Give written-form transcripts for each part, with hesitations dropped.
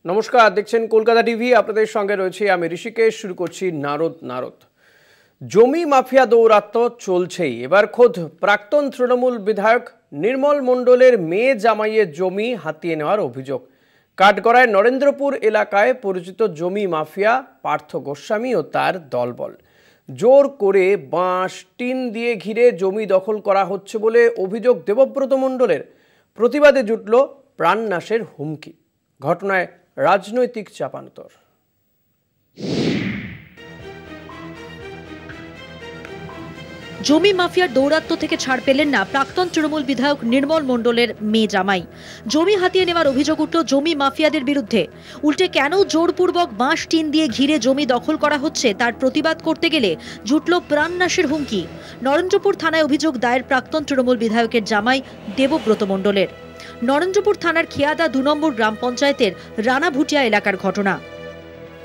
নমস্কার, দেখছেন কলকাতা টিভি। আপনাদের সঙ্গে রয়েছে আমি ঋষিকেশ। শুরু করছি নারদ। জমি মাফিয়া দৌরাত্ম চলছেই। এবার খোদ প্রাক্তন তৃণমূল বিধায়ক নির্মল মণ্ডলের মেয়ে জামাইয়ের জমি হাতিয়ে নেওয়ার অভিযোগ। কাঠগড়ায় নরেন্দ্রপুর এলাকায় পরিচিত জমি মাফিয়া পার্থ গোস্বামী ও তার দলবল জোর করে বাঁশ টিন দিয়ে ঘিরে জমি দখল করা হচ্ছে বলে অভিযোগ দেবব্রত মণ্ডলের। প্রতিবাদে জুটল প্রাণনাশের হুমকি। ঘটনায় রাজনৈতিক চাপান্তর। জমি মাফিয়ার দৌরাত্ম্য থেকে ছাড় পেলেন না প্রাক্তন তৃণমূল বিধায়ক নির্মল মণ্ডলের মেয়ে জামাই। জমি হাতিয়ে নেওয়ার অভিযোগ উঠল জমি মাফিয়াদের বিরুদ্ধে। উল্টে কেন জোরপূর্বক বাঁশ টিন দিয়ে ঘিরে জমি দখল করা হচ্ছে তার প্রতিবাদ করতে গেলে জুটল প্রাণনাশের হুমকি। নরেন্দ্রপুর থানায় অভিযোগ দায়ের প্রাক্তন তৃণমূল বিধায়কের জামাই দেবব্রত মণ্ডলের। নরেন্দ্রপুর থানার খেয়াদা ২ নম্বর গ্রাম পঞ্চায়েতের রানাভুটিয়া এলাকার ঘটনা।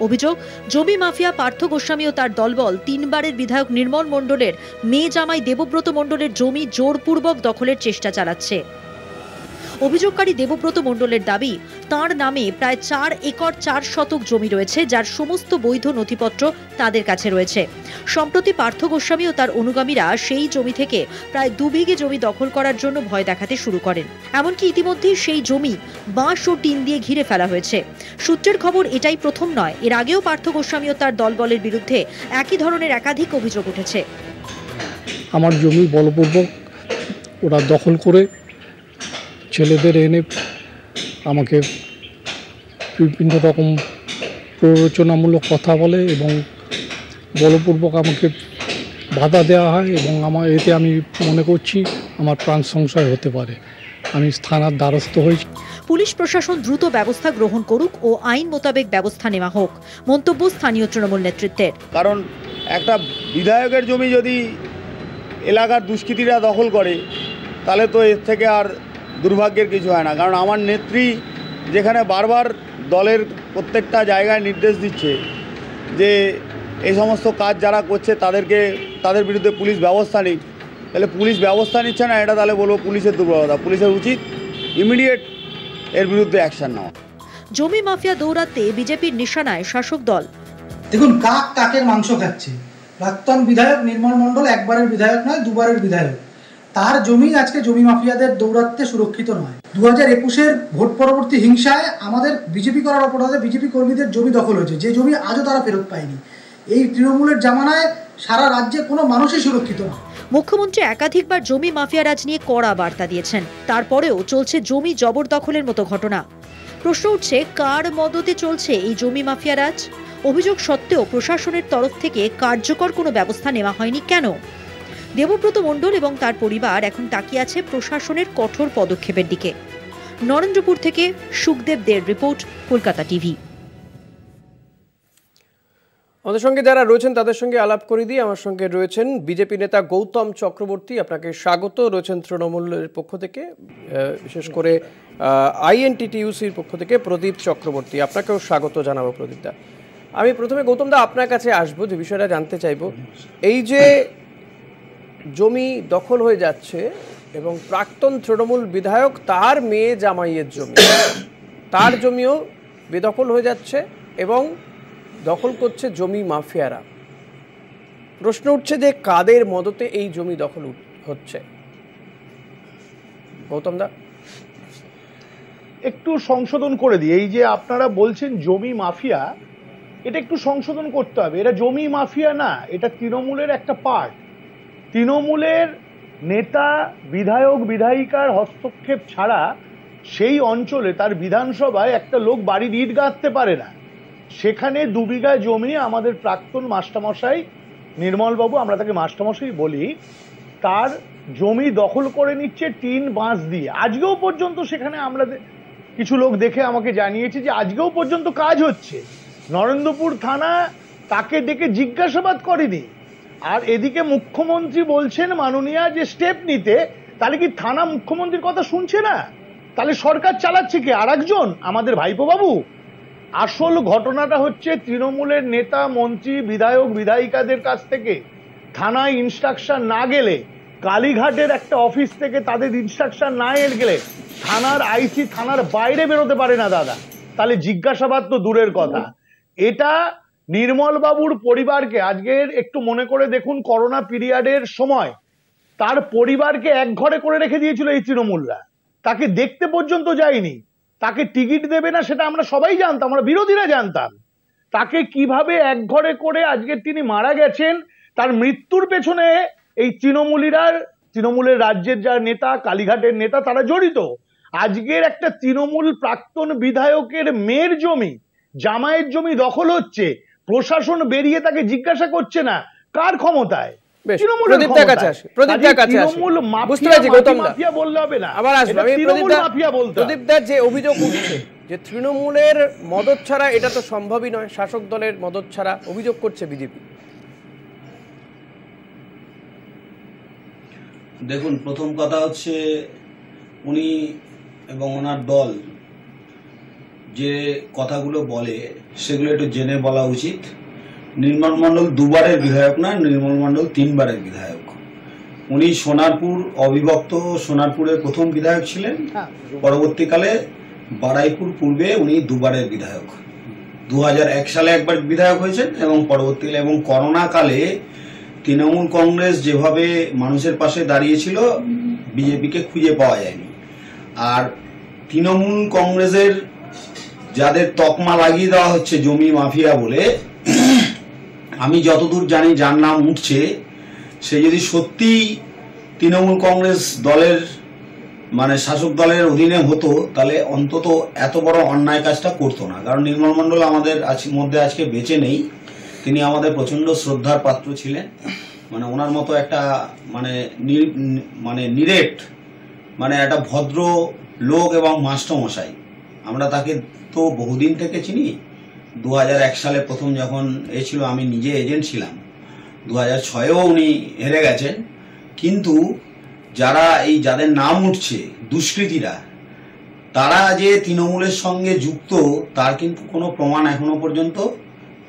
অভিযোগ, জমি মাফিয়া পার্থ গোস্বামী ও তার দলবল ৩ বারের বিধায়ক নির্মল মণ্ডলের মেয়ে জামাই দেবব্রত মণ্ডলের জমি জোরপূর্বক দখলের চেষ্টা চালাচ্ছে। অভিযোগকারী দেবব্রত মণ্ডলের দাবি, তাঁর নামে প্রায় ৪ একর ৪ শতক জমি রয়েছে, যার সমস্ত বৈধ নথিপত্র তাদের কাছে রয়েছে। সম্প্রতি পার্থ গোস্বামী ও তার অনুগামীরা সেই জমি থেকে প্রায় ২ বিঘে জমি দখল করার জন্য ভয় দেখাতে শুরু করেন। এমনকি ইতিমধ্যেই সেই জমি বাঁশ ও টিন দিয়ে ঘিরে ফেলা হয়েছে। সূত্রের খবর, এটাই প্রথম নয়, এর আগেও পার্থ গোস্বামী ও তার দলবলের বিরুদ্ধে একই ধরনের একাধিক অভিযোগ উঠেছে। আমার জমি বলপূর্বক ওরা দখল করে ছেলেদের এনে আমাকে বিভিন্ন রকম প্ররোচনামূলক কথা বলে এবং বলপূর্বক আমাকে বাধা দেওয়া হয় এবং এতে আমি মনে করছি আমার প্রাণ সংশয় হতে পারে। আমি থানার দ্বারস্থ হয়েছি। পুলিশ প্রশাসন দ্রুত ব্যবস্থা গ্রহণ করুক ও আইন মোতাবেক ব্যবস্থা নেওয়া হোক, মন্তব্য স্থানীয় তৃণমূল নেতৃত্বের। কারণ একটা বিধায়কের জমি যদি এলাকার দুষ্কৃতীরা দখল করে তাহলে তো এর থেকে আর দুর্ভাগ্যের কিছু হয় না। কারণ আমার নেত্রী যেখানে বারবার দলের প্রত্যেকটা জায়গায় নির্দেশ দিচ্ছে যে এই সমস্ত কাজ যারা করছে তাদের বিরুদ্ধে পুলিশ ব্যবস্থা নিক, তাহলে পুলিশ ব্যবস্থা নিচ্ছে না, এটা তাহলে বলবো পুলিশের দুর্বলতা। পুলিশের উচিত ইমিডিয়েট এর বিরুদ্ধে অ্যাকশন নেওয়া। জমি মাফিয়া দৌরাত্মে বিজেপির নিশানায় শাসক দল। দেখুন, কাক কাকের মাংস খাচ্ছে। প্রাক্তন বিধায়ক নির্মল মণ্ডল একবারের বিধায়ক নয়, 2 বারের বিধায়ক। তার জমি আজকে জমি মাফিয়াদের দৌরাত্মে সুরক্ষিত নয়। 2021-এর ভোট পরবর্তী হিংসায় আমাদের বিজেপি করার অপরাধে বিজেপি কর্মীদের জমি দখল হয়েছে, যে জমি আজও তারা ফেরত পায়নি। এই তৃণমূলের জামানায় সারা রাজ্যে কোনো মানুষই সুরক্ষিত না। মুখ্যমন্ত্রী একাধিকবার জমি মাফিয়া রাজ নিয়ে কড়া বার্তা দিয়েছেন, তারপরেও চলছে জমি জবরদখলের মতো ঘটনা। প্রশ্ন উঠছে, কার মদতে চলছে এই জমি মাফিয়া রাজ? অভিযোগ সত্ত্বেও প্রশাসনের তরফ থেকে কার্যকর কোনো ব্যবস্থা নেওয়া হয়নি কেন? দেবব্রত মণ্ডল এবং তার পরিবার এখন তাকিয়ে আছে প্রশাসনের কঠোর পদক্ষেপের দিকে। নরেন্দ্রপুর থেকে সুখদেব দের রিপোর্ট, কলকাতা টিভি। আমাদের সঙ্গে যারা রয়েছেন তাদের সঙ্গে আলাপ করে দিয়ে আমার সঙ্গে রয়েছেন বিজেপি নেতা গৌতম চক্রবর্তী। আপনাকে স্বাগত। রয়েছেন তৃণমূলের পক্ষ থেকে, বিশেষ করে INTTUCর পক্ষ থেকে প্রদীপ চক্রবর্তী। আপনাকেও স্বাগত জানাবো প্রদীপদা। আমি প্রথমে গৌতমদা আপনার কাছে আসবো, যে বিষয়টা জানতে চাইবো, এই যে জমি দখল হয়ে যাচ্ছে এবং প্রাক্তন তৃণমূল বিধায়ক তার মেয়ে জামাইয়ের জমি, তার জমিও বেদখল হয়ে যাচ্ছে এবং দখল করছে জমি মাফিয়ারা। প্রশ্ন উঠছে যে কাদের মদতে এই জমি দখল হচ্ছে? গৌতমদা, একটু সংশোধন করে দিই। এই যে আপনারা বলছেন জমি মাফিয়া, এটা একটু সংশোধন করতে হবে। এটা জমি মাফিয়া না, এটা তৃণমূলের একটা পার্ট। তৃণমূলের নেতা বিধায়ক বিধায়িকার হস্তক্ষেপ ছাড়া সেই অঞ্চলে তার বিধানসভায় একটা লোক বাড়ির ইট গাঁথতে পারে না। সেখানে 2 বিঘা জমি আমাদের প্রাক্তন মাস্টারমশাই নির্মলবাবু, আমরা তাকে মাস্টারমশাই বলি, তার জমি দখল করে নিচ্ছে টিন বাঁশ দিয়ে। আজকেও পর্যন্ত সেখানে আমরা কিছু লোক দেখে আমাকে জানিয়েছে যে আজকেও পর্যন্ত কাজ হচ্ছে। নরেন্দ্রপুর থানা তাকে ডেকে জিজ্ঞাসাবাদ করেনি। আর এদিকে মুখ্যমন্ত্রী বলছেন মাননীয়া যে স্টেপ নিতে, তাহলে কি থানা মুখ্যমন্ত্রীর কথা শুনছে না? তাহলে সরকার চালাচ্ছে কি আরেকজন, আমাদের ভাইপো বাবু? আসল ঘটনাটা হচ্ছে তৃণমূলের নেতা মন্ত্রী বিধায়ক বিধায়িকাদের কাছ থেকে থানায় ইনস্ট্রাকশন না গেলে, কালীঘাটের একটা অফিস থেকে তাদের ইনস্ট্রাকশন না গেলে থানার আইসি থানার বাইরে বেরোতে পারে না দাদা। তাহলে জিজ্ঞাসাবাদ তো দূরের কথা। এটা নির্মল বাবুর পরিবারকে আজকের একটু মনে করে দেখুন, করোনা পিরিয়ডের সময় তার পরিবারকে এক ঘরে করে রেখে দিয়েছিল এই তৃণমূলরা, তাকে দেখতে পর্যন্ত যায়নি, তাকে টিকিট দেবে না সেটা আমরা সবাই জানতাম, আমরা বিরোধীরা জানতাম। তাকে কিভাবে এক ঘরে করে আজকে তিনি মারা গেছেন, তার মৃত্যুর পেছনে এই তৃণমূলের রাজ্যের যারা নেতা, কালীঘাটের নেতা, তারা জড়িত। আজকের একটা তৃণমূল প্রাক্তন বিধায়কের মেয়ের জমি, জামাইয়ের জমি দখল হচ্ছে, প্রশাসন বেরিয়ে তাকে জিজ্ঞাসা করছে না, কার ক্ষমতায়? যে অভিযোগ উঠছে যে তৃণমূলের মদত ছাড়া এটা তো সম্ভবই নয়, শাসক দলের মদত ছাড়া, অভিযোগ করছে বিজেপি। দেখুন, প্রথম কথা হচ্ছে উনি এবং ওনার দল যে কথাগুলো বলে সেগুলো একটু জেনে বলা উচিত। নির্মল মণ্ডল দুবারের বিধায়ক না, নির্মল মণ্ডল 3 বারের বিধায়ক। উনি সোনারপুর অবিভক্ত সোনারপুরের প্রথম বিধায়ক ছিলেন, পরবর্তীকালে বারাইপুর পূর্বে উনি 2 বারের বিধায়ক। 2001 সালে একবার বিধায়ক হয়েছেন এবং পরবর্তীকালে, এবং করোনা কালে তৃণমূল কংগ্রেস যেভাবে মানুষের পাশে দাঁড়িয়েছিল বিজেপিকে খুঁজে পাওয়া যায়নি। আর তৃণমূল কংগ্রেসের যাদের তকমা লাগিয়ে দেওয়া হচ্ছে জমি মাফিয়া বলে, আমি যতদূর জানি যার নাম উঠছে সে যদি সত্যি তৃণমূল কংগ্রেস দলের মানে শাসক দলের অধীনে হতো তাহলে অন্তত এত বড় অন্যায় কাজটা করতো না। কারণ নির্মল মণ্ডল আমাদের মধ্যে আজকে বেঁচে নেই, তিনি আমাদের প্রচন্ড শ্রদ্ধার পাত্র ছিলেন। মানে ওনার মতো একটা মানে নিরেট মানে একটা ভদ্র লোক এবং মাস্টারমশাই, আমরা তাকে তো বহুদিন থেকে চিনি। 2001 সালে প্রথম যখন ছিল, আমি নিজে এজেন্ট ছিলাম, 2006-এও উনি হেরে গেছেন। কিন্তু যাদের নাম উঠছে দুষ্কৃতীরা, তারা যে তৃণমূলের সঙ্গে যুক্ত তার কিন্তু কোনো প্রমাণ এখনো পর্যন্ত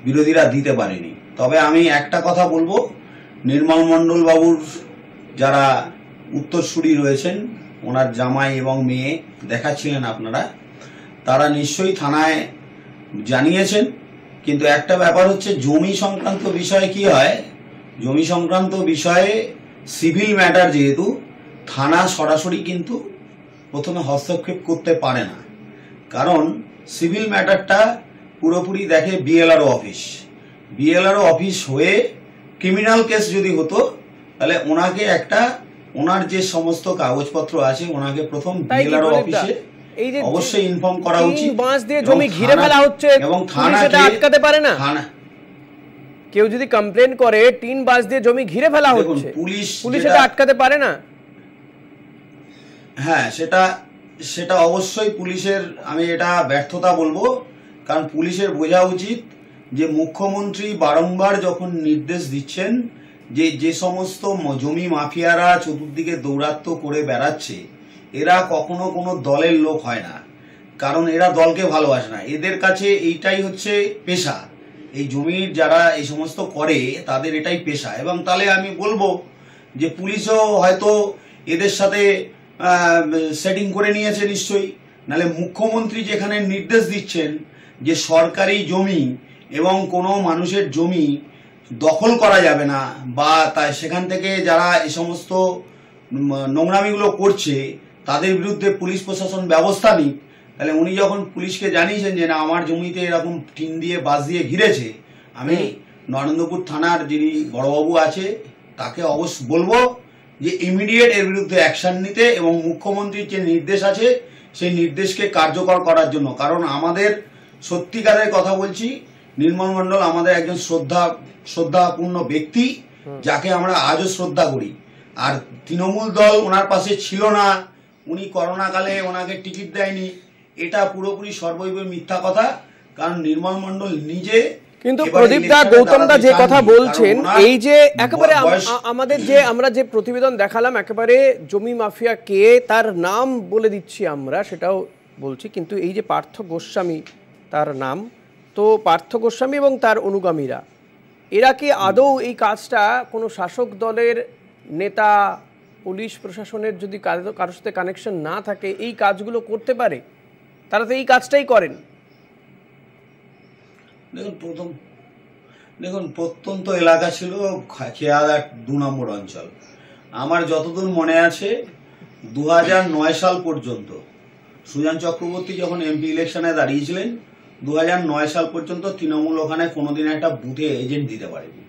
বিরোধীরা দিতে পারেনি। তবে আমি একটা কথা বলবো, নির্মল মণ্ডল বাবুর যারা উত্তরসূরি রয়েছেন, ওনার জামাই এবং মেয়ে দেখাচ্ছিলেন আপনারা, তারা নিশ্চয়ই থানায় জানিয়েছেন। কিন্তু একটা ব্যাপার হচ্ছে, জমি সংক্রান্ত বিষয়ে কি হয়, জমি সংক্রান্ত বিষয়ে সিভিল ম্যাটার যেহেতু, থানা সরাসরি কিন্তু প্রথমে হস্তক্ষেপ করতে পারে না। কারণ সিভিল ম্যাটারটা পুরোপুরি দেখে বিএলআরও অফিস। বিএলআরও অফিস হয়ে ক্রিমিনাল কেস যদি হতো তাহলে ওনাকে ওনার যে সমস্ত কাগজপত্র আছে ওনাকে প্রথম বিএলআরও অফিসে অবশ্যই ইনফর্ম করা উচিত। 3 বাস দিয়ে জমি ঘিরে ফেলা হচ্ছে এবং থানা সেটা আটকাতে পারে না। কেউ যদি কমপ্লেন করে 3 বাস দিয়ে জমি ঘিরে ফেলা হচ্ছে, পুলিশ এটা আটকাতে পারে না। হ্যাঁ, সেটা অবশ্যই পুলিশের, আমি এটা ব্যর্থতা বলবো। কারণ পুলিশের বোঝা উচিত যে মুখ্যমন্ত্রী বারংবার যখন নির্দেশ দিচ্ছেন যে সমস্ত জমি মাফিয়ারা চতুর্দিকে দৌরাত্ম্য করে বেড়াচ্ছে, এরা কখনো কোনো দলের লোক হয় না, কারণ এরা দলকে ভালোবাসে না। এদের কাছে এইটাই হচ্ছে পেশা, এই জমির যারা এই সমস্ত করে তাদের এটাই পেশা। এবং তাহলে আমি বলবো যে পুলিশও হয়তো এদের সাথে সেটিং করে নিয়েছে নিশ্চয়ই, নাহলে মুখ্যমন্ত্রী যেখানে নির্দেশ দিচ্ছেন যে সরকারি জমি এবং কোনো মানুষের জমি দখল করা যাবে না, বা তাই সেখান থেকে যারা এই সমস্ত নোংরামিগুলো করছে তাদের বিরুদ্ধে পুলিশ প্রশাসন ব্যবস্থা নিক, তাহলে উনি যখন পুলিশকে জানিয়েছেন যে না আমার জমিতে এরকম টিন দিয়ে বাস দিয়ে ঘিরেছে, আমি নরেন্দ্রপুর থানার যিনি বড়বাবু আছে তাকে অবশ্য বলবো যে ইমিডিয়েট এর বিরুদ্ধে অ্যাকশন নিতে, এবং মুখ্যমন্ত্রীর যে নির্দেশ আছে সেই নির্দেশকে কার্যকর করার জন্য। কারণ আমাদের সত্যিকারের কথা বলছি, নির্মল মণ্ডল আমাদের একজন শ্রদ্ধাপূর্ণ ব্যক্তি, যাকে আমরা আজও শ্রদ্ধা করি। আর তৃণমূল দল ওনার পাশে ছিল না, উনি করোনা কালে ওনাকে টিকিট দেয়নি, এটা পুরোপুরি সর্বৈব মিথ্যা কথা। কারণ নির্মল মণ্ডল নিজে, কিন্তু প্রদীপ দা, গৌতম দা যে কথা বলছেন, এই যে একেবারে আমরা যে প্রতিবেদন দেখালাম, একেবারে জমি মাফিয়া কে তার নাম বলে দিচ্ছি আমরা, সেটাও বলছি। কিন্তু এই যে পার্থ গোস্বামী তার নাম, তো পার্থ গোস্বামী এবং তার অনুগামীরা, এরা কি আদৌ এই কাজটা কোনো শাসক দলের নেতা, পুলিশ প্রশাসনের যদি কারোর সাথে কানেকশন না থাকে এই কাজগুলো করতে পারে? তারা তো এই কাজটাই করেন। দেখুন প্রত্যন্ত এলাকা ছিল খেয়াঘাট 2 নম্বর অঞ্চল। আমার যতদূর মনে আছে 2009 সাল পর্যন্ত সুজন চক্রবর্তী যখন এমপি ইলেকশনে দাঁড়িয়েছিলেন 2009 সাল পর্যন্ত তৃণমূল ওখানে কোনোদিন একটা বুথে এজেন্ট দিতে পারেনি।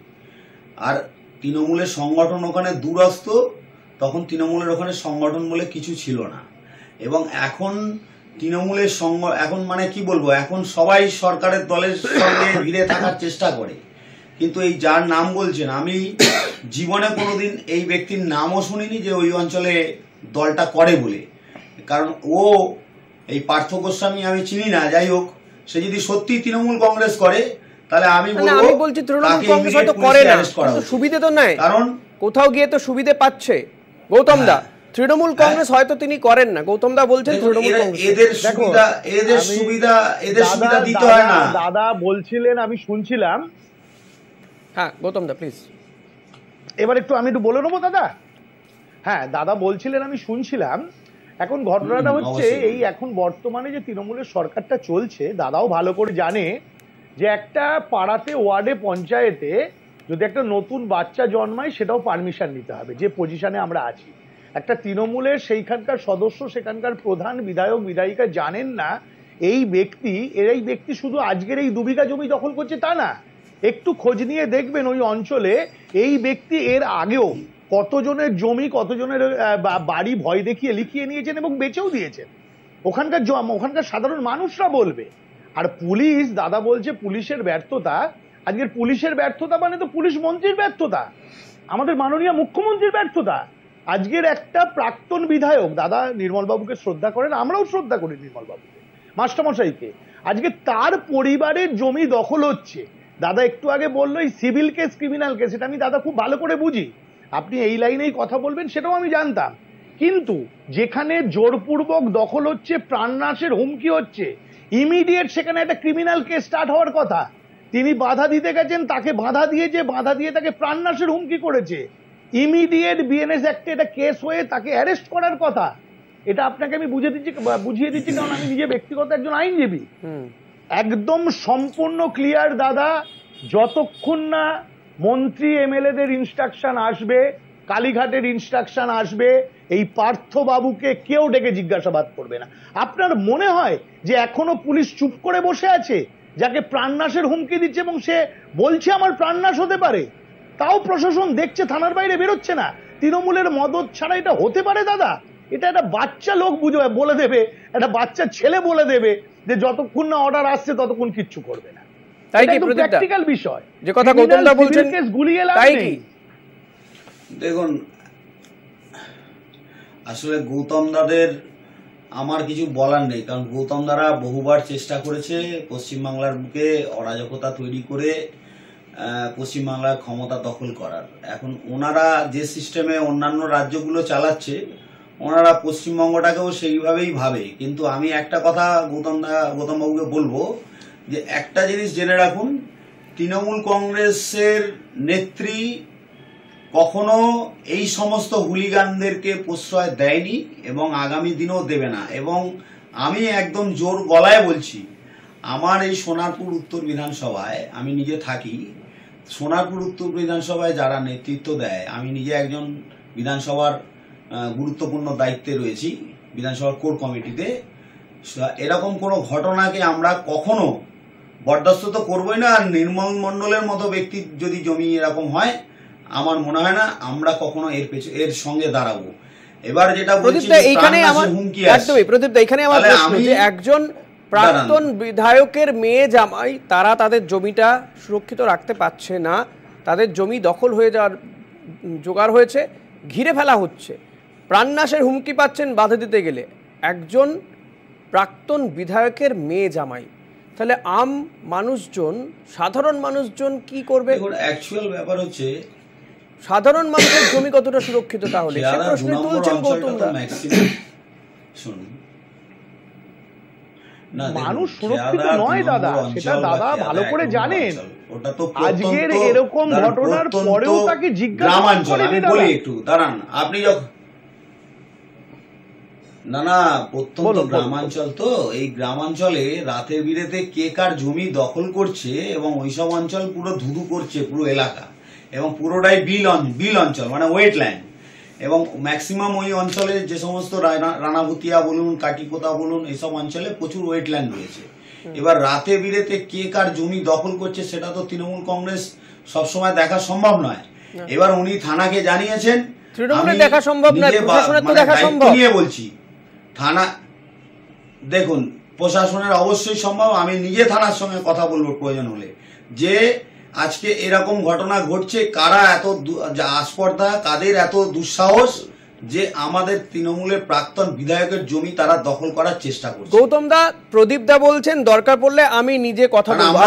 আর তৃণমূলের সংগঠন ওখানে দূরস্থ, তখন তৃণমূলের ওখানে সংগঠন বলে কিছু ছিল না। এবং এখন তৃণমূলের এখন মানে কি বলবো, এখন সবাই সরকারের দলের সঙ্গে ভিড়ে থাকার চেষ্টা করে, কিন্তু এই যার নাম বলছেন আমি জীবনে কোনোদিন এই ব্যক্তির নামও শুনিনি যে ওই অঞ্চলে দলটা করে বলে। কারণ ও এই পার্থ গোস্বামী আমি চিনি না, যাই হোক সে যদি সত্যি তৃণমূল কংগ্রেস করে তাহলে আমি বলছি তৃণমূল কংগ্রেস হয়তো করে না, কিন্তু সুবিধে তো নাই, কারণ কোথাও গিয়ে তো সুবিধে পাচ্ছে গৌতম দা। তৃণমূল কংগ্রেস হয়তো তিনি করেন না, গৌতম দা বলছেন তৃণমূল কংগ্রেস এদের সুবিধা দিতে হয় না। দাদা বলছিলেন আমি শুনছিলাম। হ্যাঁ গৌতম দা প্লিজ এবার আমি একটু বলে নেবো দাদা। হ্যাঁ দাদা বলছিলেন আমি শুনছিলাম। এখন ঘটনাটা হচ্ছে এই এখন বর্তমানে যে তৃণমূলের সরকারটা চলছে, দাদাও ভালো করে জানে যে একটা পাড়াতে ওয়ার্ডে পঞ্চায়েতে যদি একটা নতুন বাচ্চা জন্মায় সেটাও পারমিশন নিতে হবে, যে পজিশনে আমরা আছি। একটা তৃণমূলের সেইখানকার সদস্য, সেখানকার প্রধান, বিধায়ক, বিধায়িকা জানেন না এই ব্যক্তি শুধু আজকের এই 2 বিঘা জমি দখল করছে তা না। একটু খোঁজ নিয়ে দেখবেন ওই অঞ্চলে এই ব্যক্তি এর আগেও কতজনের জমি, কতজনের বাড়ি ভয় দেখিয়ে লিখিয়ে নিয়েছেন এবং বেচেও দিয়েছেন। ওখানকার সাধারণ মানুষরা বলবে। আর পুলিশ, দাদা বলছে পুলিশের ব্যর্থতা। আজকের পুলিশের ব্যর্থতা মানে তো পুলিশ মন্ত্রীর ব্যর্থতা, আমাদের মাননীয় মুখ্যমন্ত্রীর ব্যর্থতা। আজকের একটা প্রাক্তন বিধায়ক, দাদা নির্মলবাবুকে শ্রদ্ধা করেন, আমরাও শ্রদ্ধা করি নির্মলবাবুকে, মাস্টারমশাইকে, আজকে তার পরিবারের জমি দখল হচ্ছে। দাদা একটু আগে বললো এই সিভিল কেস, ক্রিমিনাল কেস, এটা আমি দাদা খুব ভালো করে বুঝি। আপনি এই লাইনেই কথা বলবেন সেটাও আমি জানতাম, কিন্তু যেখানে জোরপূর্বক দখল হচ্ছে, প্রাণনাশের হুমকি হচ্ছে, ইমিডিয়েট সেখানে একটা ক্রিমিনাল কেস স্টার্ট হওয়ার কথা। তিনি বাধা দিতে গেছেন, তাকে বাধা দিয়ে তাকে প্রাণনাশের হুমকি করেছে, ইমিডিয়েট বিএনএস অ্যাক্টে এটা কেস হয়ে তাকে অ্যারেস্ট করার কথা। এটা আপনাকে আমি বুঝিয়ে দিচ্ছি কারণ আমি নিজে ব্যক্তিগত একজন আইনজীবী। একদম সম্পূর্ণ ক্লিয়ার দাদা, যতক্ষণ না মন্ত্রী এমএলএদের ইনস্ট্রাকশন আসবে, কালীঘাটের ইনস্ট্রাকশন আসবে, এই পার্থবাবুকে কেউ ডেকে জিজ্ঞাসাবাদ করবে না। আপনার মনে হয় যে এখনো পুলিশ চুপ করে বসে আছে, যাকে প্রাণনাশের হুমকি দিচ্ছে এবং সে বলছে আমার প্রাণনাশ হতে পারে, তাও প্রশাসন দেখছে, থানার বাইরে বেরোচ্ছে না? তৃণমূলের মদত ছাড়া এটা হতে পারে দাদা? এটা একটা বাচ্চা লোক বলে দেবে, একটা বাচ্চা ছেলে বলে দেবে যে যতক্ষণ না অর্ডার আসছে ততক্ষণ কিচ্ছু করবে না। তাই কি প্র্যাকটিক্যাল বিষয়, যে কথা গৌতম দা বলছেন গুলিয়ে লাভ নেই। দেখুন আসলে গৌতম দাদের আমার কিছু বলার নেই, কারণ গৌতম দারা বহুবার চেষ্টা করেছে পশ্চিমবাংলার বুকে অরাজকতা তৈরি করে পশ্চিমবাংলার ক্ষমতা দখল করার। এখন ওনারা যে সিস্টেমে অন্যান্য রাজ্যগুলো চালাচ্ছে, ওনারা পশ্চিমবঙ্গটাকেও সেইভাবেই ভাবে। কিন্তু আমি একটা কথা গৌতমবাবুকে বলবো যে একটা জিনিস জেনে রাখুন, তৃণমূল কংগ্রেসের নেত্রী কখনো এই সমস্ত হুলিগানদেরকে প্রশ্রয় দেয়নি এবং আগামী দিনেও দেবে না। এবং আমি একদম জোর গলায় বলছি, আমার এই সোনারপুর উত্তর বিধানসভায় আমি নিজে থাকি, সোনারপুর উত্তর বিধানসভায় যারা নেতৃত্ব দেয়, আমি নিজে একজন বিধানসভার গুরুত্বপূর্ণ দায়িত্বে রয়েছি, বিধানসভার কোর কমিটিতে। এরকম কোনো ঘটনাকে আমরা কখনো বরদাস্ত তো করবোই না। আর নির্মল মণ্ডলের মতো ব্যক্তির যদি জমি এরকম হয়, আমার মনে হয় না আমরা কখনো এর সঙ্গে দাঁড়াবো। এবার যেটা বলছি, এইখানে আমার প্রশ্ন যে একজন প্রাক্তন বিধায়কের মেয়ে জামাই, তারা তাদের জমিটা সুরক্ষিত রাখতে পারছে না, তাদের জমি দখল হয়ে যাওয়ার জোগাড় হয়েছে, ঘিরে ফেলা হচ্ছে, প্রাণনাশের হুমকি পাচ্ছেন বাধা দিতে গেলে, একজন প্রাক্তন বিধায়কের মেয়ে জামাই। তাহলে সাধারণ মানুষজন কি করবে? অ্যাকচুয়াল ব্যাপার হচ্ছে সাধারণ মানুষের জমি কতটা সুরক্ষিত, তাহলে সে প্রশ্ন তুলছেন গৌতম দা। শুনুন, মানুষ সুরক্ষিত নয় দাদা, সেটা দাদা ভালো করে জানেন। আজকের এরকম ঘটনার পরেও তাকে জিজ্ঞাসা করেনি। বলি একটু দাঁড়ান, আপনি যখন না না, প্রত্যন্ত গ্রামাঞ্চল, তো এই গ্রামাঞ্চলে রাতের বিরেতে কে কার জমি দখল করছে এবং ওইসব অঞ্চল পুরো ধুধু করছে, পুরো এলাকা, এবং পুরোটাই বিল অঞ্চল, মানে ওয়েটল্যান্ড, এবং ম্যাক্সিমাম ওই অঞ্চলে যে সমস্ত রানাভুতিয়া বলুন, কাটিপোতা বলুন, এইসব অঞ্চলে প্রচুর ওয়েটল্যান্ড রয়েছে। এবার রাতে বিরেতে কে কার জমি দখল করছে সেটা তো তৃণমূল কংগ্রেস সবসময় দেখা সম্ভব নয়। এবার উনি থানাকে জানিয়েছেন, তৃণমূলের দেখা সম্ভব নয়, প্রশাসনের তো দেখা সম্ভব। নিয়ে বলছি, থানা দেখুন, প্রশাসনের অবশ্যই সম্ভব। আমি নিজে থানার সঙ্গে কথা বলবো প্রয়োজন হলে, যে আজকে এরকম ঘটনা ঘটছে, কারা এত আস্পর্ধা, কাদের এত দুঃসাহস যে আমাদের তৃণমূলের প্রাক্তন বিধায়কের জমি তারা দখল করার চেষ্টা করছে। গৌতম দা, প্রদীপ দা বলছেন দরকার পড়লে আমি নিজে কথা বলবো।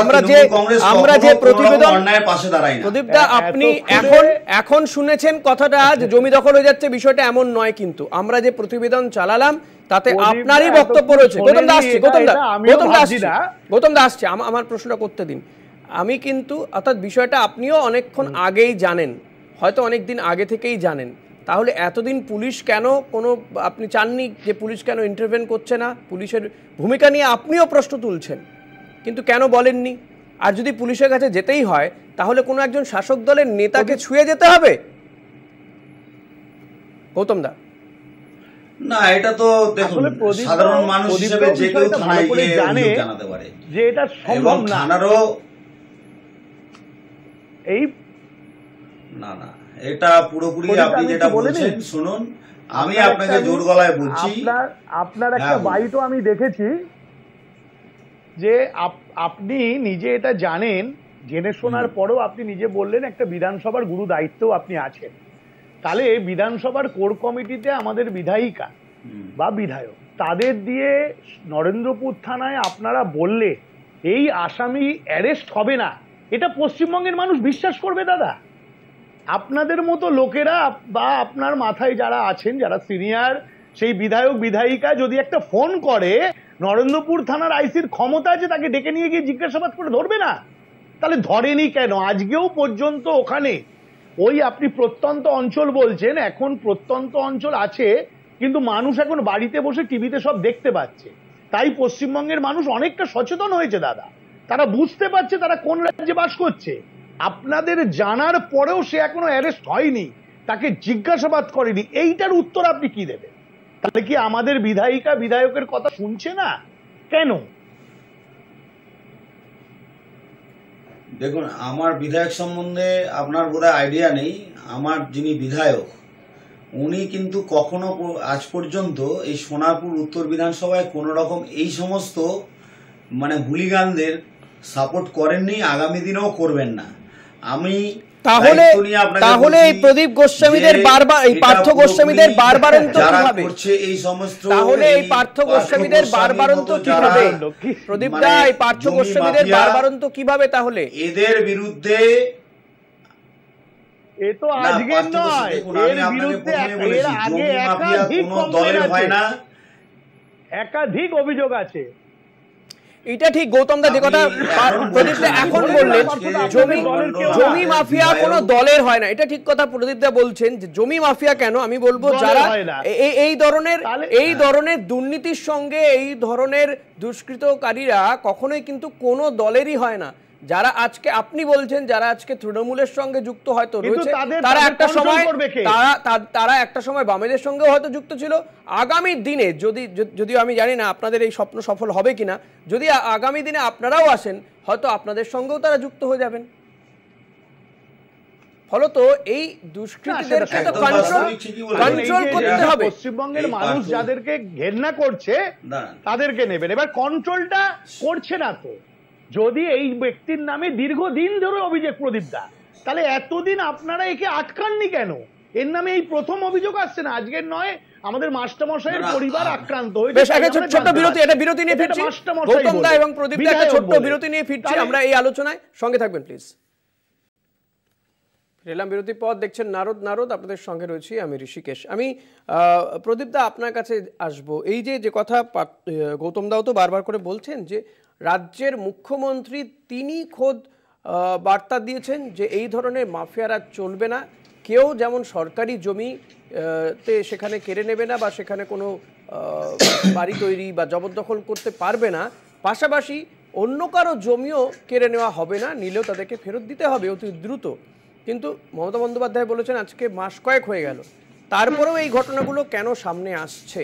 আমরা যে প্রতিবেদন, অন্যায়ের পাশে দাঁড়াই না। প্রদীপ দা, আপনি এখন শুনেছেন কথাটা যে জমি দখল হয়ে যাচ্ছে, বিষয়টা এমন নয়, কিন্তু আমরা যে প্রতিবেদন চালালাম তাতে আপনারই বক্তব্য রয়েছে। গৌতম দা আসছে, গৌতম দা আসছে, আমার প্রশ্নটা করতে দিন। আমি কিন্তু, অর্থাৎ বিষয়টা আপনিও অনেকক্ষণ আগেই জানেন, হয়তো অনেক দিন আগে থেকেই জানেন, তাহলে এতদিন পুলিশ কেন আপনি চাননি যে পুলিশ কেন ইন্টারভেন করছে না? পুলিশের ভূমিকা নিয়ে আপনিও প্রশ্ন তুলছেন, কিন্তু কেন বলেননি? আর যদি পুলিশের কাছে যেতেই হয় তাহলে কোনো একজন শাসক দলের নেতাকে ছুঁয়ে যেতে হবে? গৌতম দা, না, এটা তো দেখুন, সাধারণ মানুষ হিসেবে যে কেউ থানায় গিয়ে জানাতে পারে যে এটা সম্ভব না। থানারও এই না না, এটা পুরোপুরি আপনি যেটা বলছেন, শুনুন, আমি আপনাকে জোর গলায় বলছি, আপনার একটা বাইটও আমি দেখেছি যে আপনি নিজে এটা জানেন, জেনে শোনার পরেও আপনি নিজে বললেন একটা বিধানসভার গুরু দায়িত্বও আপনি আছেন। তাহলে বিধানসভার কোর কমিটিতে আমাদের বিধায়িকা বা বিধায়ক, তাদের দিয়ে নরেন্দ্রপুর থানায় আপনারা বললে এই আসামি অ্যারেস্ট হবে না, এটা পশ্চিমবঙ্গের মানুষ বিশ্বাস করবে দাদা? আপনাদের মতো লোকেরা বা আপনার মাথায় যারা আছেন, যারা সিনিয়র, সেই বিধায়ক বিধায়িকা যদি একটা ফোন করে, নরেন্দ্রপুর থানার আইসির ক্ষমতা আছে তাকে ডেকে নিয়ে গিয়ে জিজ্ঞাসাবাদ করে ধরবে না? তাহলে ধরেনি কেন আজকেও পর্যন্ত? ওখানে ওই আপনি প্রত্যন্ত অঞ্চল বলছেন, এখন প্রত্যন্ত অঞ্চল আছে, কিন্তু মানুষ এখন বাড়িতে বসে টিভিতে সব দেখতে পাচ্ছে। তাই পশ্চিমবঙ্গের মানুষ অনেকটা সচেতন হয়েছে দাদা, তারা বুঝতে পারছে তারা কোন রাজ্যে বাস করছে। আপনাদের জানার পরেও সে এখনো অ্যারেস্ট হয়নি, তাকে জিজ্ঞাসাবাদ করেনি, এইটার উত্তর আপনি কি দেবেন? তাহলে কি আমাদের বিধায়িকা বিধায়কের কথা শুনছে না কেন? দেখুন, আমার বিধায়ক সম্বন্ধে আপনার বোধহয় আইডিয়া নেই। আমার যিনি বিধায়ক, উনি কিন্তু কখনো আজ পর্যন্ত এই সোনারপুর উত্তর বিধানসভায় কোনো রকম এই সমস্ত মানে হুলিগানদের সাপোর্ট করেননি, আগামী দিনেও করবেন না। আমি তাহলে এই প্রদীপ গোস্বামীদের বারবার, এই পার্থ গোস্বামীদের বারবারন্ত কিভাবে? এই সমস্ত তাহলে এই পার্থ গোস্বামীদের বারবারন্ত কিভাবে? প্রদীপ দা, এই পার্থ গোস্বামীদের বারবারন্ত কিভাবে? তাহলে এদের বিরুদ্ধে, এ তো আজকের নয়, এর বিরুদ্ধে এর আগে একাধিক কমপ্লেইন আছে, একাধিক অভিযোগ আছে। এটা ঠিক গৌতম দা, যে কথা প্রদীপ দা এখন বললেন, জমি মাফিয়া কোনো দলের হয় না, এটা ঠিক কথা প্রদীপ দা বলছেন। যে জমি মাফিয়া কেন, আমি বলবো যারা এই ধরনের দুর্নীতির সঙ্গে, এই ধরনের দুষ্কৃতকারীরা কখনোই কিন্তু কোনো দলেরই হয় না। যারা আজকে আপনি বলছেন যারা আজকে তৃণমূলের সঙ্গে যুক্ত হয়তো রয়েছে, তারা একটা সময় বামেদের সঙ্গেও হয়তো যুক্ত ছিল। আগামী দিনে যদিও আমি জানি না আপনাদের এই স্বপ্ন সফল হবে কিনা, যদি আগামী দিনে আপনারাও আসেন হয়তো আপনাদের সঙ্গেও তারা যুক্ত হয়ে যাবেন। ফলত এই দুষ্কৃতীদেরকে তো কন্ট্রোল করতে হবে। পশ্চিমবঙ্গের মানুষ যাদেরকে ঘেন্না করছে তাদেরকে নেবেন, এবার কন্ট্রোলটা করছে না তো। যদি এই ব্যক্তির নামে দীর্ঘদিন ধরে অভিযোগ প্রদীপ দা, তাহলে এতদিন আপনারা একে আটকাননি কেন? এর নামে এই প্রথম অভিযোগ আসছে না, আজকের নয়। আমাদের মাস্টারমশাইয়ের পরিবার আক্রান্ত হয়েছে। ছোট্ট বিরতি, এটা বিরতি নিয়ে ফিরছি। গৌতম দা এবং প্রদীপ দা, একটা ছোট্ট বিরতি নিয়ে ফিরছি আমরা এই আলোচনায়, সঙ্গে থাকবেন প্লিজ। ফিরলাম বিরতির পর, দেখছেন নারদ, আপনাদের সঙ্গে রয়েছি আমি ঋষিকেশ। আমি প্রদীপ দা আপনার কাছে আসবো। এই যে কথা গৌতম দাও তো বারবার করে বলছেন যে রাজ্যের মুখ্যমন্ত্রী তিনি খোদ বার্তা দিয়েছেন যে এই ধরনের মাফিয়ারা চলবে না, কেউ যেমন সরকারি জমি তে সেখানে কেড়ে নেবে না বা সেখানে কোনো বাড়ি তৈরি বা জবরদখল করতে পারবে না, পাশাপাশি অন্য কারো জমিও কেড়ে নেওয়া হবে না, নিলেও তাদেরকে ফেরত দিতে হবে অতি দ্রুত। কিন্তু মমতা বন্দ্যোপাধ্যায় বলেছেন আজকে মাস কয়েক হয়ে গেল, তারপরেও এই ঘটনাগুলো কেন সামনে আসছে?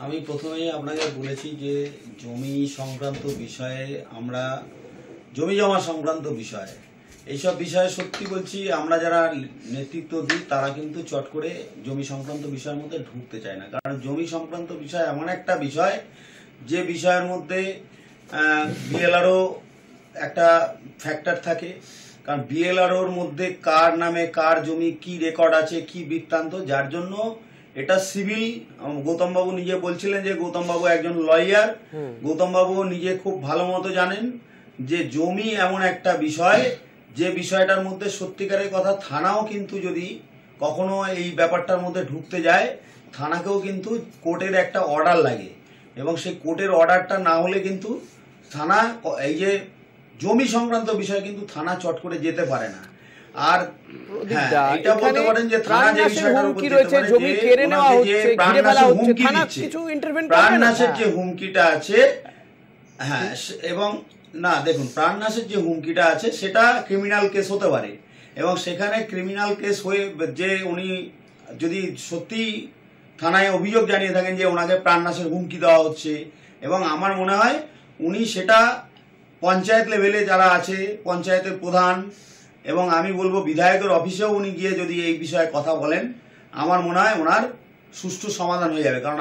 আমি প্রথমেই আপনাকে বলেছি যে জমি সংক্রান্ত বিষয়ে আমরা জমি জমা সংক্রান্ত বিষয়ে এইসব বিষয়ে সত্যি বলছি, আমরা যারা নেতৃত্ব দিই তারা কিন্তু চট করে জমি সংক্রান্ত বিষয়ের মধ্যে ঢুকতে চায় না। কারণ জমি সংক্রান্ত বিষয় এমন একটা বিষয় যে বিষয়ের মধ্যে বিএলআরও একটা ফ্যাক্টর থাকে। কারণ বিএলআরওর মধ্যে কার নামে কার জমি কি রেকর্ড আছে কি বৃত্তান্ত, যার জন্য এটা সিভিল। গৌতমবাবু নিজে বলছিলেন যে গৌতমবাবু একজন লয়ার, গৌতমবাবু নিজে খুব ভালো মতো জানেন যে জমি এমন একটা বিষয় যে বিষয়টার মধ্যে সত্যিকারের কথা থানাও কিন্তু যদি কখনো এই ব্যাপারটার মধ্যে ঢুকতে যায়, থানাকেও কিন্তু কোর্টের একটা অর্ডার লাগে, এবং সেই কোর্টের অর্ডারটা না হলে কিন্তু থানা এই যে জমি সংক্রান্ত বিষয় কিন্তু থানা চট করে যেতে পারে না। আর এটা বলতে পারেন যে থানা যে বিষয়টার উপর জমি কেড়ে নেওয়া হচ্ছে, ঘিরে ফেলা হচ্ছে, থানা কিছু ইন্টারভেন করবে না। প্রাণনাশের যে হুমকিটা আছে, হ্যাঁ, এবং না দেখুন প্রাণনাশের যে হুমকিটা আছে সেটা ক্রিমিনাল কেস হতে পারে, এবং সেখানে ক্রিমিনাল কেস হয়ে যে উনি যদি সত্যি থানায় অভিযোগ জানিয়ে থাকেন যে ওনাকে প্রাণনাশের হুমকি দেওয়া হচ্ছে, এবং আমার মনে হয় উনি সেটা পঞ্চায়েত লেভেলে যারা আছে, পঞ্চায়েতের প্রধান এবং আমি বলবো বিধায়কের অফিসেও উনি গিয়ে যদি এই বিষয়ে কথা বলেন, আমার মনে হয় ওনার সুষ্ঠু সমাধান হয়ে যাবে। কারণ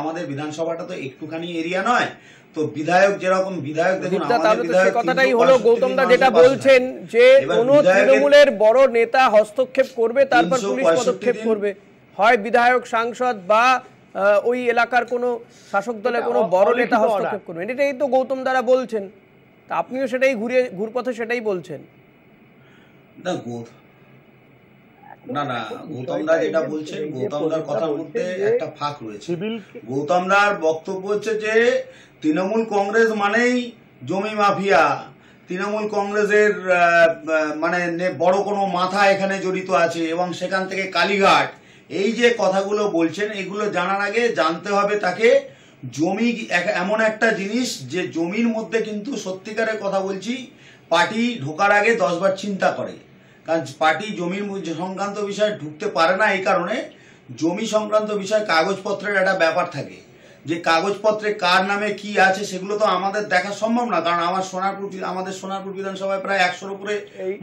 আমাদের বিধানসভাটা তো একটুখানি এরিয়া নয়, তো বিধায়ক যেরকম বিধায়ক দেখুন আমাদের বিধায়ক কথাটাই হলো গৌতমদা যেটা বলছেন যে কোন তৃণমূলের বড় নেতা হস্তক্ষেপ করবে তারপর পুলিশ পদক্ষেপ করবে, হয় বিধায়ক সাংসদ বা ওই এলাকার কোনো শাসক দলের কোনো বড় নেতা হস্তক্ষেপ করবে, এটাই তো গৌতম দ্বারা বলছেন। তা আপনিও সেটাই ঘুরপথে সেটাই বলছেন। না না, গৌতমদা যেটা বলছেন, গৌতমদার কথার মধ্যে একটা ফাঁক রয়েছে। গৌতমদার বক্তব্য হচ্ছে যে তৃণমূল কংগ্রেস মানেই জমি মাফিয়া, তৃণমূল কংগ্রেসের মানে বড় কোনো মাথা এখানে জড়িত আছে, এবং সেখান থেকে কালীঘাট, এই যে কথাগুলো বলছেন এগুলো জানার আগে জানতে হবে তাকে জমি এমন একটা জিনিস যে জমির মধ্যে কিন্তু সত্যিকারের কথা বলছি পার্টি ঢোকার আগে 10 বার চিন্তা করে। কারণ পার্টি জমির সংক্রান্ত বিষয়ে ঢুকতে পারে না এই কারণে, জমি সংক্রান্ত বিষয়ে কাগজপত্রের একটা ব্যাপার থাকে, যে কাগজপত্রে কার নামে কি আছে সেগুলো তো আমাদের দেখা সম্ভব না। কারণ আমাদের সোনারপুর বিধানসভায় প্রায় 100-র উপরে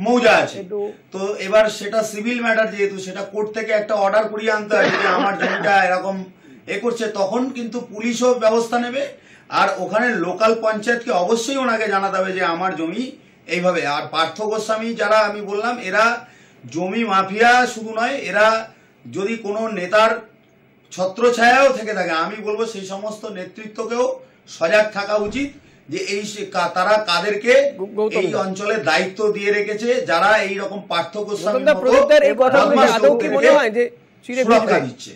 মৌজা আছে, তো এবার সেটা সিভিল ম্যাটার, যেহেতু সেটা কোর্ট থেকে একটা অর্ডার করিয়ে আনতে হয় যে আমার জমিটা এরকম করছে, তখন কিন্তু পুলিশও ব্যবস্থা নেবে, আর ওখানে লোকাল পঞ্চায়েতকে অবশ্যই ওনাকে জানাতে হবে যে আমার জমি এইভাবে। আর পার্থ গোস্বামী যারা আমি বললাম, এরা জমি মাফিয়া শুধু নয়, এরা যদি কোনো নেতার ছত্রছায়াও থেকে থাকে, আমি বলবো সেই সমস্ত নেতৃত্বকেও সজাগ থাকা উচিত যে এই তারা কাদেরকে এই অঞ্চলে দায়িত্ব দিয়ে রেখেছে, যারা এই রকম পার্থ গোস্বামী সুরক্ষা দিচ্ছে।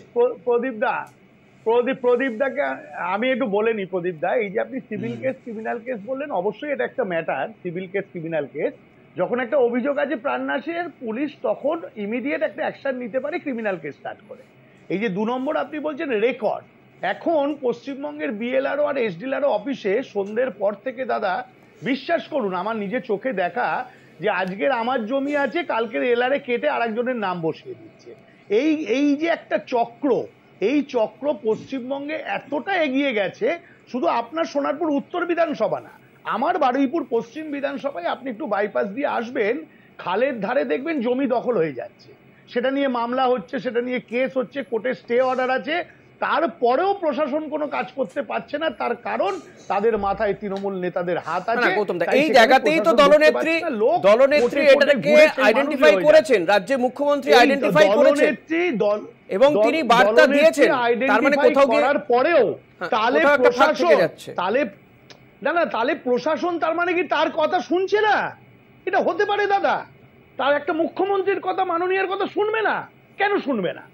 প্রদীপদাকে আমি একটু বলে নি। প্রদীপদা, এই যে আপনি সিভিল কেস ক্রিমিনাল কেস বললেন, অবশ্যই এটা একটা matter, civil case criminal case. যখন একটা অভিযোগ আছে প্রাণনাশের, পুলিশ তখন ইমিডিয়েট একটা অ্যাকশন নিতে পারে, ক্রিমিনাল কেস স্টার্ট করে। এই যে 2 নম্বর আপনি বলছেন রেকর্ড, এখন পশ্চিমবঙ্গের বিএলআরও আর এসডিএলআরও অফিসে সন্ধ্যের পর থেকে দাদা বিশ্বাস করুন, আমার নিজের চোখে দেখা যে আজকের আমার জমি আছে, কালকের এলআরএ কেটে আরেকজনের নাম বসিয়ে দিচ্ছে। এই যে একটা চক্র, এই চক্র পশ্চিমবঙ্গে এতটা এগিয়ে গেছে, শুধু আপনার সোনারপুর উত্তর বিধানসভা না, আমার বারুইপুর পশ্চিম বিধানসভায় আপনি একটু বাইপাস দিয়ে আসবেন, খালের ধারে দেখবেন জমি দখল হয়ে যাচ্ছে, সেটা নিয়ে মামলা হচ্ছে, সেটা নিয়ে কেস হচ্ছে, কোর্টে স্টে অর্ডার আছে, তারপরেও প্রশাসন কোনো কাজ করতে পারছে না। তার কারণ তাদের মাথায় তৃণমূল নেতাদের হাত আছে। এই জায়গাতেই তো দলনেত্রী এটাকে আইডেন্টিফাই করেছেন, রাজ্যের মুখ্যমন্ত্রী আইডেন্টিফাই করেছেন এবং তিনি বার্তা দিয়েছেন, তার মানে কোথাও করার পরেও তাহলে প্রশাসন তার মানে কি তার কথা শুনছে না? এটা হতে পারে দাদা, তার একটা মুখ্যমন্ত্রীর কথা, মাননীয়ের কথা শুনবে না? কেন শুনবে না?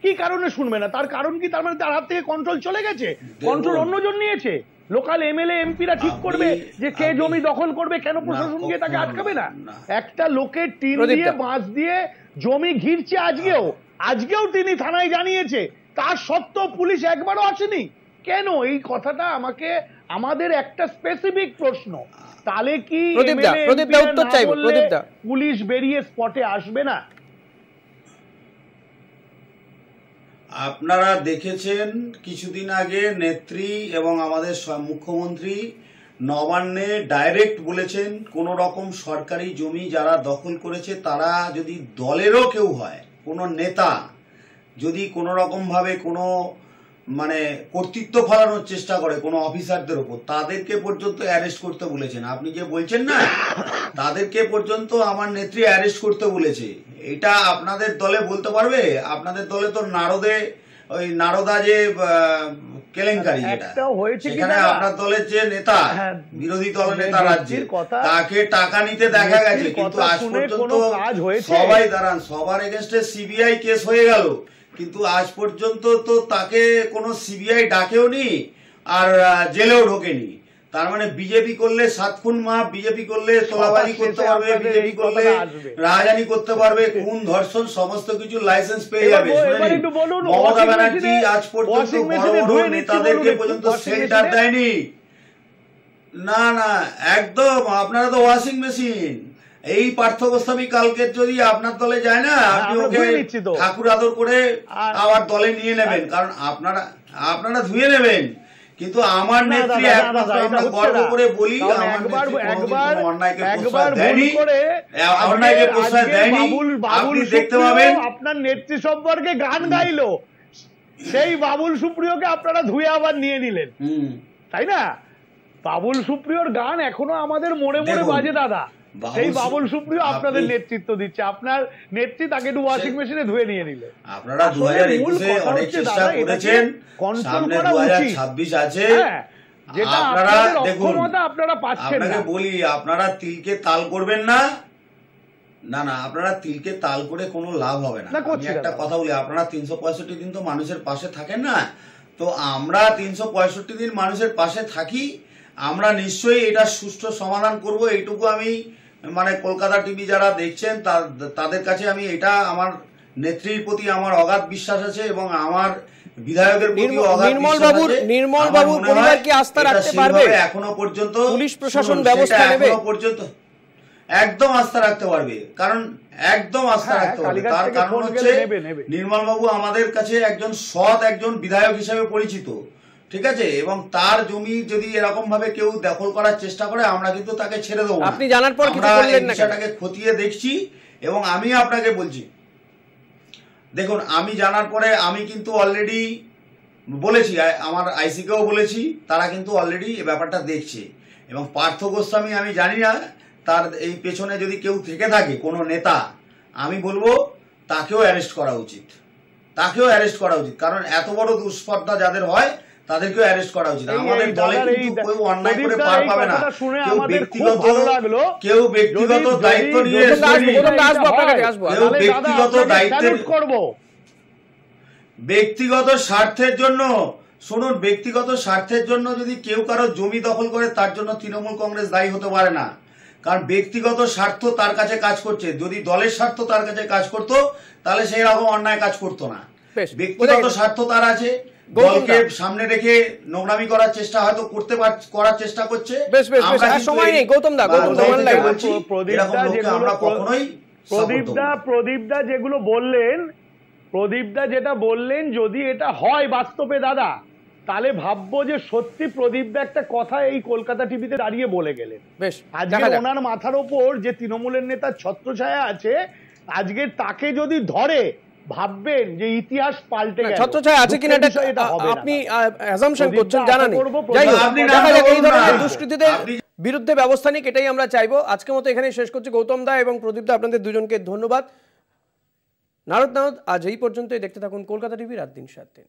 কি কারণে শুনবে না? তার কারণ কি? তার মানে তার হাত থেকে কন্ট্রোল চলে গেছে, কন্ট্রোল অন্যজন নিয়েছে। লোকাল এমএলএ এমপিরা ঠিক করবে যে কে জমি দখল করবে, কেন প্রশাসন গিয়ে তাকে আটকাবে না? একটা লোকের টিন দিয়ে বাঁশ দিয়ে জমি ঘিরছে আজকেও, আজকেও তিনি থানায় জানিয়েছে, তার সত্ত্বেও পুলিশ একবারও আসেনি কেন? এই কথাটা আমাকে, আমাদের একটা স্পেসিফিক প্রশ্ন, তাহলে কি পুলিশ বেরিয়ে স্পটে আসবে না? আপনারা দেখেছেন কিছুদিন আগে নেত্রী এবং আমাদের মুখ্যমন্ত্রী নবান্নে ডাইরেক্ট বলেছেন কোন রকম সরকারি জমি যারা দখল করেছে তারা যদি দলেরও কেউ হয়, কোনো নেতা যদি কোনো রকম ভাবে কোনো মানে কর্তৃত্ব ফলানোর চেষ্টা করে কোনো অফিসারদের উপর, তাদেরকে পর্যন্ত অ্যারেস্ট করতে বলেছেন। আপনি যে বলছেন না, তাদেরকে পর্যন্ত আমার নেত্রী অ্যারেস্ট করতে বলেছে। এটা আপনাদের দলে বলতে পারবে? আপনাদের দলে তো নারদা যে কেলেঙ্কারি, যেটা সেখানে আপনার দলের যে নেতা, বিরোধী দলের নেতা রাজ্যের, তাকে টাকা নিতে দেখা গেছে, কিন্তু আজ পর্যন্ত সবাই দাঁড়ান, সবার এগেনস্টে সিবিআই কেস হয়ে গেল, কিন্তু আজ পর্যন্ত তো তাকে কোনো সিবিআই ডাকেও নি আর জেলেও ঢোকেনি। তার মানে বিজেপি করলে 7 খুন মাফ, বিজেপি করলে তোলাবাজি করতে পারবে, বিজেপি করলে রাজধানী করতে পারবে, খুন ধর্ষণ সমস্ত কিছু লাইসেন্স পেয়ে যাবে। মমতা ব্যানার্জি আজ পর্যন্ত বড় বড় নেতাদেরকে পর্যন্ত শেল্টার দেয়নি। না না, একদম আপনারা তো ওয়াশিং মেশিন। এই পার্থ গোস্বামী কালকে যদি আপনার দলে যায় না, আপনি ওকে ঠাকুর আদর করে আবার দলে নিয়ে নেবেন, কারণ আপনারা ধুয়ে নেবেন। কিন্তু আমার নেত্রী একমাত্র আমরা গর্ব করে বলি, আমার নেত্রী কোনোদিন অন্যায়কে প্রশ্রয় দেয়নি, অন্যায়কে প্রশ্রয় দেয়নি। আপনি দেখতে পাবেন আপনার নেত্রী সম্পর্কে গান গাইলো, সেই বাবুল সুপ্রিয়কে আপনারা ধুয়ে আবার নিয়ে নিলেন, তাই না? বাবুল সুপ্রিয়র গান এখনো আমাদের মনে মনে বাজে দাদা। সেই বাবুল সুপ্রিয় আপনাদের নেতৃত্ব দিচ্ছে, আপনার নেত্রী তাকে একটু ওয়াশিং মেশিনে ধুয়ে নিয়ে নিলে। আপনারা 2021-এ অনেক চেষ্টা করেছেন, সামনে 2026 আছে, আপনারা দেখুন, আপনারা পাচ্ছেন না। আপনাকে বলি, আপনারা তিলকে তাল করবেন না, না না, আপনারা তিলকে তাল করে কোনো লাভ হবে না। আমি একটা কথা বলি, আপনারা 365 দিন তো মানুষের পাশে থাকেন না, তো আমরা 365 দিন মানুষের পাশে থাকি, আমরা নিশ্চয়ই এটা সুষ্ঠু সমাধান করব। এইটুকু আমি মানে কলকাতা টিভি যারা দেখছেন তাদের কাছে আমি এটা, আমার নেত্রীর প্রতি আমার অগাধ বিশ্বাস আছে এবং আমার বিধায়কের প্রতি অগাধ বিশ্বাস আছে। নির্মল বাবুর পরিবার কি আস্থা রাখতে পারবে? এখনো পর্যন্ত পুলিশ প্রশাসন ব্যবস্থা নেবে? এখনো পর্যন্ত একদম আস্থা রাখতে পারবে, কারণ একদম আস্থা রাখতে পারবে। তার কারণ হচ্ছে নির্মল বাবু আমাদের কাছে একজন সৎ একজন বিধায়ক হিসেবে পরিচিত, ঠিক আছে, এবং তার জমি যদি এরকম ভাবে কেউ দখল করার চেষ্টা করে আমরা কিন্তু তাকে ছেড়ে দেবো। আপনি জানার পর কিছু বললেন না, সেটাকে খতিয়ে দেখছি এবং আমি আপনাকে বলছি, দেখুন আমি জানার পরে আমি কিন্তু অলরেডি বলেছি, আমার আইসিকেও বলেছি, তারা কিন্তু অলরেডি এই ব্যাপারটা দেখছে। এবং পার্থ গোস্বামী আমি জানি না, তার এই পেছনে যদি কেউ থেকে থাকে কোনো নেতা, আমি বলবো তাকেও অ্যারেস্ট করা উচিত, তাকেও অ্যারেস্ট করা উচিত, কারণ এত বড় দুষ্কর্তা যাদের হয় তাদেরকেও অ্যারেস্ট করা উচিত। আমাদের দলে কিন্তু কেউ অন্যায় করে পার পাবে না, কেউ ব্যক্তিগত দায়িত্ব নিয়ে ব্যক্তিগত স্বার্থের জন্য, শুনুন, ব্যক্তিগত স্বার্থের জন্য যদি কেউ কারো জমি দখল করে তার জন্য তৃণমূল কংগ্রেস দায়ী হতে পারে না, কারণ ব্যক্তিগত স্বার্থ তার কাছে কাজ করছে। যদি দলের স্বার্থ তার কাছে কাজ করতো তাহলে সেই রকম অন্যায় কাজ করতো না। ব্যক্তিগত স্বার্থ তার আছে, দলকে সামনে রেখে নোংরামি করার চেষ্টা হয়তো করার চেষ্টা করছে। প্রদীপদা যেগুলো বললেন, প্রদীপদা যেটা বললেন, যদি এটা হয় বাস্তবে দাদা, তাহলে ভাববো যে সত্যি প্রদীপদা একটা কথা এই কলকাতা টিভিতে দাঁড়িয়ে বলে গেলেন। আজকে ওনার মাথার ওপর যে তৃণমূলের নেতার ছত্রছায়া আছে, আজকে তাকে যদি ধরে ভাববেন যে ইতিহাস পাল্টে গেল। ছত্রছায়া আছে কিনা এটা আপনি অ্যাজাম্পশন করছেন, জানা নেই। যাই হোক, দেখা যাক এই ধরনের দুষ্কৃতীদের বিরুদ্ধে ব্যবস্থা নিক, এটাই আমরা চাইবো। আজকের মতো এখানেই শেষ করছি। গৌতম দা এবং প্রদীপ দা, আপনাদের দুজনকে ধন্যবাদ। নারদ আজ এই পর্যন্তই। দেখতে থাকুন কলকাতা টিভি, রাত 3 7 দিন।